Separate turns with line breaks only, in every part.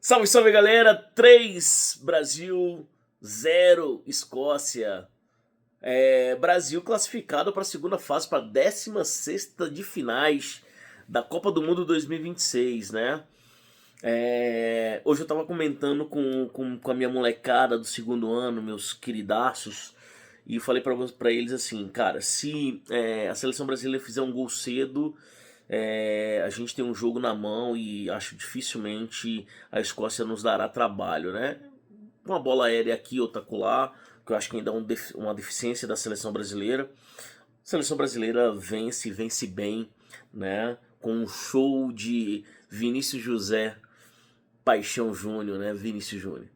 Salve, salve galera! 3 Brasil, 0 Escócia. Brasil classificado para a segunda fase, para a 16ª de finais da Copa do Mundo 2026, né? Hoje eu tava comentando com a minha molecada do segundo ano, meus queridaços, e falei pra eles assim, cara, se a seleção brasileira fizer um gol cedo, a gente tem um jogo na mão e acho dificilmente a Escócia nos dará trabalho, né? Uma bola aérea aqui, outra acolá, que eu acho que ainda é uma deficiência da seleção brasileira. A seleção brasileira vence bem, né? Com um show de Vinícius José, Paixão Júnior, né? Vinícius Júnior.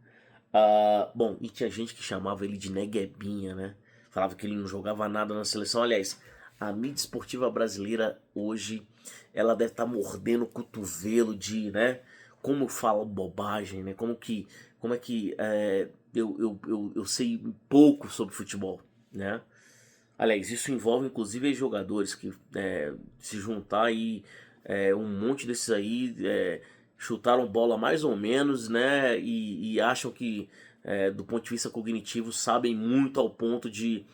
Bom, e tinha gente que chamava ele de Neguebinha, né? Falava que ele não jogava nada na seleção. Aliás, a mídia esportiva brasileira hoje, ela deve estar mordendo o cotovelo de, né? Como fala bobagem, né? Como é que eu sei pouco sobre futebol, né? Aliás, isso envolve inclusive jogadores que se juntar e um monte desses aí chutaram bola mais ou menos, né? E acham que do ponto de vista cognitivo sabem muito ao ponto de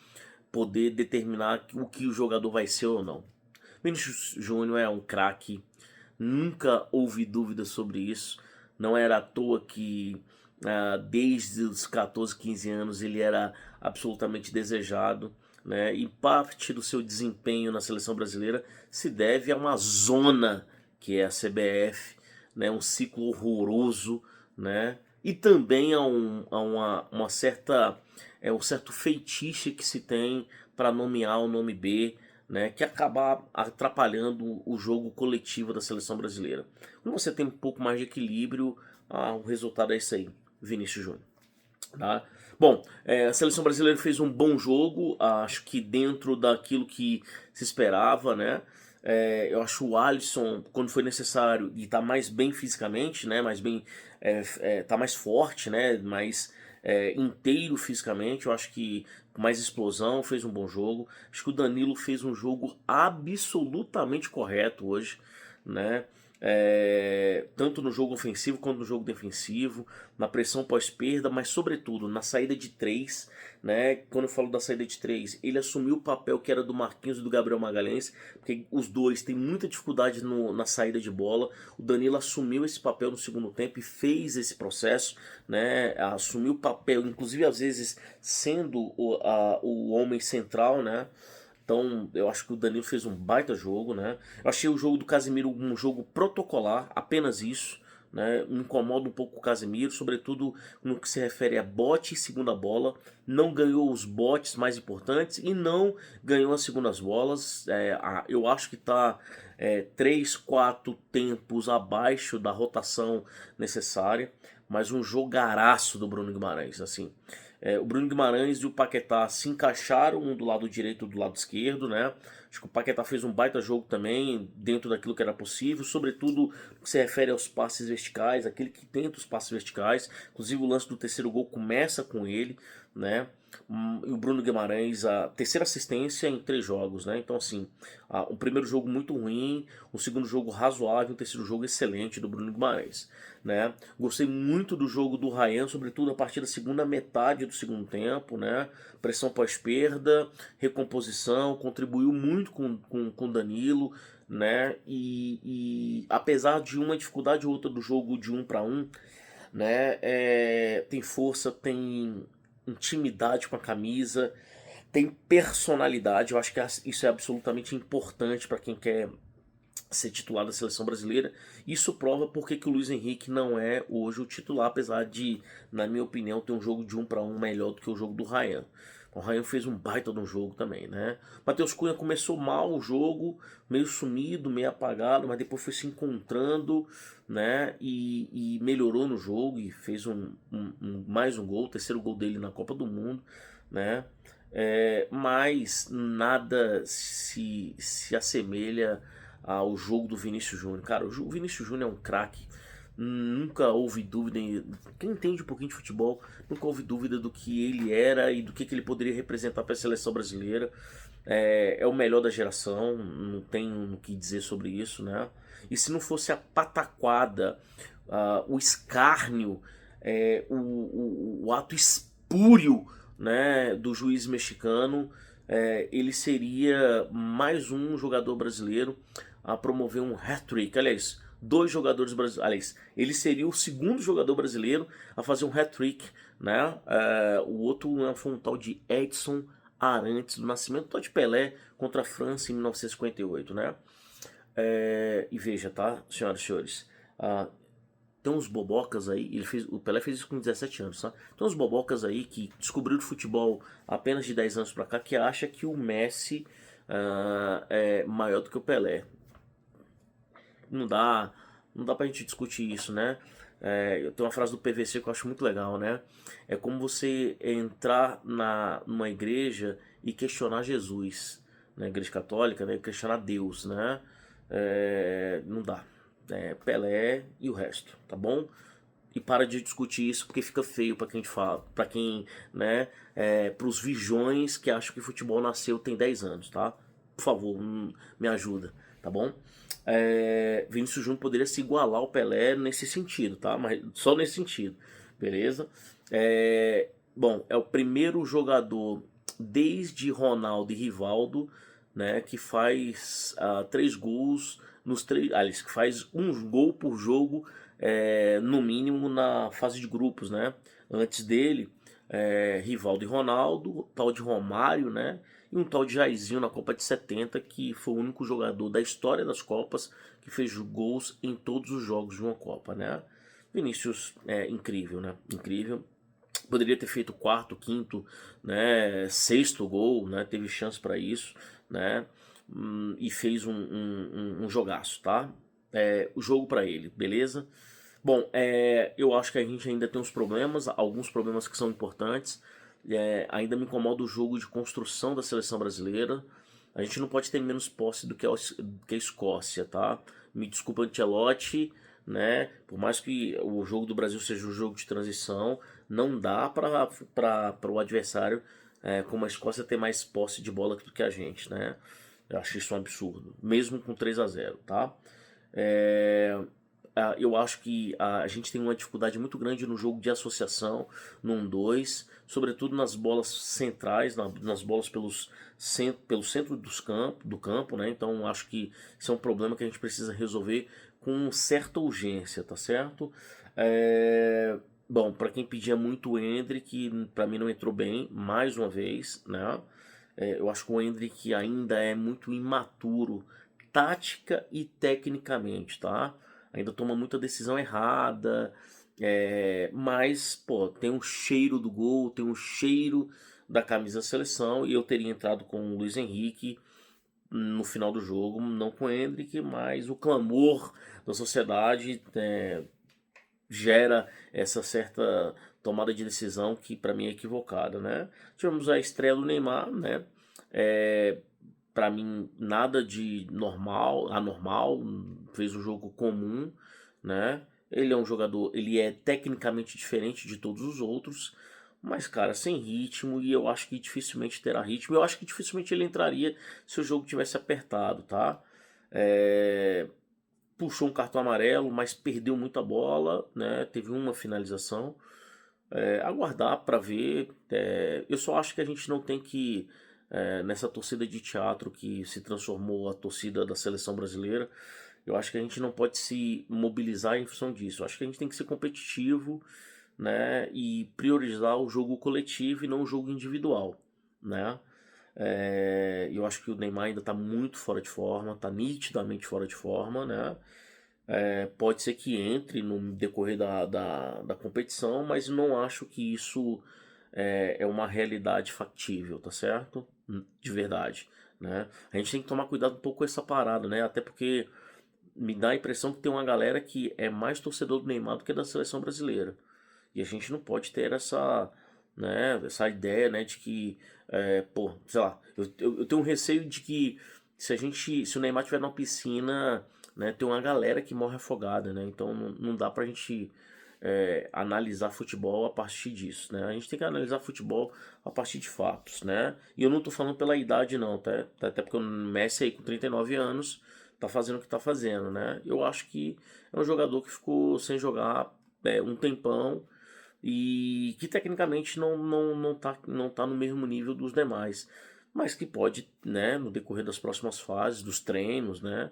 poder determinar o que o jogador vai ser ou não. Vinícius Júnior é um craque, nunca houve dúvida sobre isso. Não era à toa que desde os 14, 15 anos ele era absolutamente desejado, né? E parte do seu desempenho na seleção brasileira se deve a uma zona que é a CBF, né? Um ciclo horroroso, né? E também a uma certa um certo feitiço que se tem para nomear o nome B, né, que acaba atrapalhando o jogo coletivo da seleção brasileira. Quando você tem um pouco mais de equilíbrio, o resultado é esse aí, Vinícius Júnior. Tá? Bom, a seleção brasileira fez um bom jogo, acho que dentro daquilo que se esperava, né? Eu acho o Alisson, quando foi necessário, e tá mais bem fisicamente, né? Mais bem, tá mais forte, né? Mais inteiro fisicamente. Eu acho que com mais explosão, fez um bom jogo. Acho que o Danilo fez um jogo absolutamente correto hoje, né? Tanto no jogo ofensivo quanto no jogo defensivo, na pressão pós-perda, mas sobretudo na saída de três, né? Quando eu falo da saída de três, ele assumiu o papel que era do Marquinhos e do Gabriel Magalhães, porque os dois têm muita dificuldade na saída de bola. O Danilo assumiu esse papel no segundo tempo e fez esse processo, né? Assumiu o papel, inclusive às vezes sendo o homem central, né? Então, eu acho que o Danilo fez um baita jogo, né? Eu achei o jogo do Casemiro um jogo protocolar, apenas isso, né? Me incomoda um pouco o Casemiro, sobretudo no que se refere a bote e segunda bola. Não ganhou os botes mais importantes e não ganhou as segundas bolas. Eu acho que está 3, 4 tempos abaixo da rotação necessária, mas um jogaraço do Bruno Guimarães, assim. O Bruno Guimarães e o Paquetá se encaixaram, um do lado direito e do lado esquerdo, né? Acho que o Paquetá fez um baita jogo também, dentro daquilo que era possível, sobretudo no que se refere aos passes verticais, aquele que tenta os passes verticais. Inclusive o lance do terceiro gol começa com ele, né? E o Bruno Guimarães, a terceira assistência em 3 jogos, né? Então, assim, o primeiro jogo muito ruim, o segundo jogo razoável, o terceiro jogo excelente do Bruno Guimarães, né? Gostei muito do jogo do Ryan, sobretudo a partir da segunda metade do segundo tempo, né? Pressão pós-perda, recomposição, contribuiu muito com o Danilo, né? E apesar de uma dificuldade ou outra do jogo de 1 para 1, né? Tem força, tem intimidade com a camisa, tem personalidade. Eu acho que isso é absolutamente importante para quem quer ser titular da seleção brasileira. Isso prova porque que o Luiz Henrique não é hoje o titular, apesar de, na minha opinião, ter um jogo de 1 para 1 melhor do que o jogo do Ryan. O Ryan fez um baita de um jogo também, né? Matheus Cunha começou mal o jogo, meio sumido, meio apagado, mas depois foi se encontrando, né? E melhorou no jogo e fez mais um gol, o terceiro gol dele na Copa do Mundo, né? Mas nada se assemelha ao jogo do Vinícius Júnior. Cara, o Vinícius Júnior é um craque. Nunca houve dúvida, quem entende um pouquinho de futebol, nunca houve dúvida do que ele era e do que ele poderia representar para a seleção brasileira. É o melhor da geração, não tem o que dizer sobre isso, né? E se não fosse a pataquada o escárnio, o ato espúrio, né, do juiz mexicano, ele seria mais um jogador brasileiro a promover um hat-trick. Aliás, dois jogadores brasileiros. Aliás, ele seria o segundo jogador brasileiro a fazer um hat-trick, né? O outro foi um tal de Edson Arantes do Nascimento, tal de Pelé contra a França em 1958, né? E veja, tá, senhoras e senhores, tem uns bobocas aí, o Pelé fez isso com 17 anos, tá? Tem uns bobocas aí que descobriram o futebol apenas de 10 anos pra cá que acha que o Messi é maior do que o Pelé. Não dá, não dá pra gente discutir isso, né? Eu tenho uma frase do PVC que eu acho muito legal, né? É como você entrar numa igreja e questionar Jesus, na igreja católica, né? Questionar Deus, né? Não dá. Pelé e o resto, tá bom? E para de discutir isso porque fica feio para quem fala, para quem, né, pros vijões que acham que futebol nasceu tem 10 anos, tá? Por favor, me ajuda, tá bom? Vinícius Júnior poderia se igualar ao Pelé nesse sentido, tá? Mas só nesse sentido, beleza? Bom, é o primeiro jogador desde Ronaldo e Rivaldo, né, que faz 3 gols nos três, aliás, que faz um gol por jogo, no mínimo na fase de grupos, né? Antes dele, Rivaldo e Ronaldo, tal de Romário, né? E um tal de Jairzinho na Copa de 70, que foi o único jogador da história das Copas que fez gols em todos os jogos de uma Copa, né? Vinícius é incrível, né? Incrível. Poderia ter feito quarto, quinto, né, sexto gol, né, teve chance para isso, né, e fez um jogaço, tá? O jogo para ele, beleza? Bom, eu acho que a gente ainda tem uns problemas, alguns problemas que são importantes. Ainda me incomoda o jogo de construção da seleção brasileira. A gente não pode ter menos posse do que a Escócia, tá? Me desculpa, Ancelotti, né? Por mais que o jogo do Brasil seja um jogo de transição, não dá para o adversário, como a Escócia, ter mais posse de bola do que a gente, né? Eu acho isso um absurdo, mesmo com 3-0, tá? Eu acho que a gente tem uma dificuldade muito grande no jogo de associação, no 1-2, sobretudo nas bolas centrais, nas bolas pelo centro do campo, né? Então acho que isso é um problema que a gente precisa resolver com certa urgência, tá certo? Bom, para quem pedia muito o Endrick, para mim não entrou bem, mais uma vez, né? Eu acho que o Endrick ainda é muito imaturo, tática e tecnicamente, tá? Ainda toma muita decisão errada, mas, pô, tem um cheiro do gol, tem um cheiro da camisa da seleção, e eu teria entrado com o Luiz Henrique no final do jogo, não com o Endrick, mas o clamor da sociedade gera essa certa tomada de decisão que para mim é equivocada, né? Tivemos a estreia do Neymar, né? Para mim nada de anormal, fez um jogo comum, né? Ele é um jogador, ele é tecnicamente diferente de todos os outros, mas cara, sem ritmo, e eu acho que dificilmente terá ritmo. Eu acho que dificilmente ele entraria se o jogo tivesse apertado, tá? Puxou um cartão amarelo, mas perdeu muita bola, né? Teve uma finalização. Aguardar para ver. Eu só acho que a gente não tem que, nessa torcida de teatro que se transformou a torcida da seleção brasileira, eu acho que a gente não pode se mobilizar em função disso. Eu acho que a gente tem que ser competitivo, né? E priorizar o jogo coletivo e não o jogo individual, né? Eu acho que o Neymar ainda está muito fora de forma, está nitidamente fora de forma, né? Pode ser que entre no decorrer da competição, mas não acho que isso é uma realidade factível, tá certo? De verdade, né? A gente tem que tomar cuidado um pouco com essa parada, né? Até porque me dá a impressão que tem uma galera que é mais torcedor do Neymar do que da seleção brasileira. E a gente não pode ter essa ideia, né, de que, pô, sei lá, eu tenho um receio de que se o Neymar estiver na piscina, né, tem uma galera que morre afogada, né, então não dá pra gente analisar futebol a partir disso, né, a gente tem que analisar futebol a partir de fatos, né, e eu não tô falando pela idade não, tá, até porque o Messi aí com 39 anos, tá fazendo o que tá fazendo, né? Eu acho que é um jogador que ficou sem jogar um tempão e que tecnicamente não tá no mesmo nível dos demais, mas que pode, né, no decorrer das próximas fases, dos treinos, né,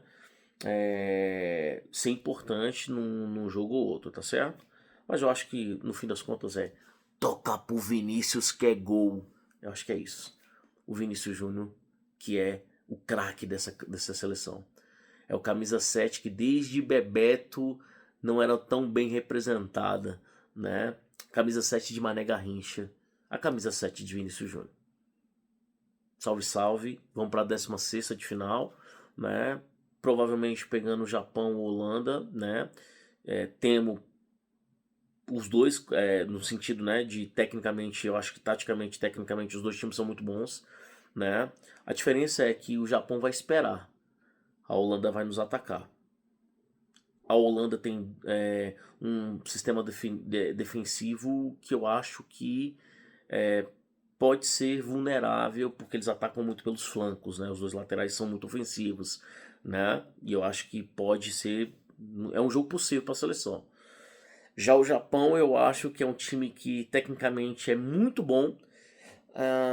ser importante num jogo ou outro, tá certo? Mas eu acho que no fim das contas é tocar pro Vinícius que é gol. Eu acho que é isso. O Vinícius Júnior, que é o craque dessa seleção. É o camisa 7 que desde Bebeto não era tão bem representada, né? Camisa 7 de Mané Garrincha, a camisa 7 de Vinícius Júnior. Salve, salve. Vamos para a 16ª de final, né? Provavelmente pegando o Japão ou Holanda, né? Temo os dois, no sentido, né, de tecnicamente, eu acho que taticamente, tecnicamente, os dois times são muito bons, né? A diferença é que o Japão vai esperar, a Holanda vai nos atacar. A Holanda tem um sistema defensivo que eu acho que pode ser vulnerável, porque eles atacam muito pelos flancos, né? Os dois laterais são muito ofensivos, né? E eu acho que pode ser, é um jogo possível para a seleção. Já o Japão, eu acho que é um time que tecnicamente é muito bom,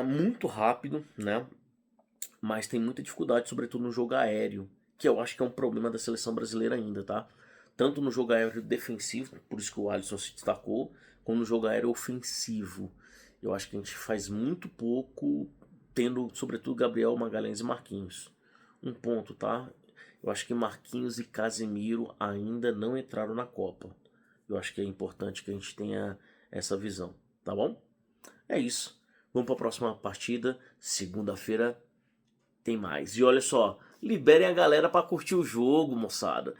muito rápido, né? Mas tem muita dificuldade, sobretudo no jogo aéreo, que eu acho que é um problema da seleção brasileira ainda, tá? Tanto no jogo aéreo defensivo, por isso que o Alisson se destacou, como no jogo aéreo ofensivo. Eu acho que a gente faz muito pouco, tendo sobretudo Gabriel, Magalhães e Marquinhos. Um ponto, tá? Eu acho que Marquinhos e Casemiro ainda não entraram na Copa. Eu acho que é importante que a gente tenha essa visão, tá bom? É isso. Vamos para a próxima partida. Segunda-feira tem mais. E olha só, liberem a galera para curtir o jogo, moçada.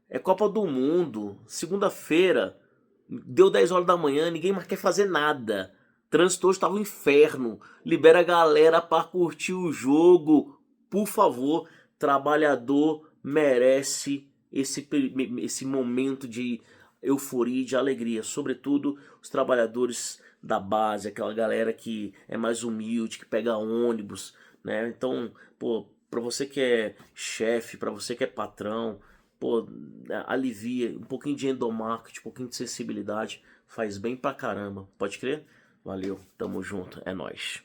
É Copa do Mundo. Segunda-feira, deu 10 horas da manhã, ninguém mais quer fazer nada. Trânsito hoje tava um inferno. Libera a galera para curtir o jogo. Por favor, trabalhador merece esse momento de euforia e de alegria. Sobretudo os trabalhadores da base, aquela galera que é mais humilde, que pega ônibus, né? Então, pô, para você que é chefe, para você que é patrão, pô, alivia um pouquinho de endomarketing, um pouquinho de sensibilidade, faz bem pra caramba. Pode crer? Valeu, tamo junto, é nóis.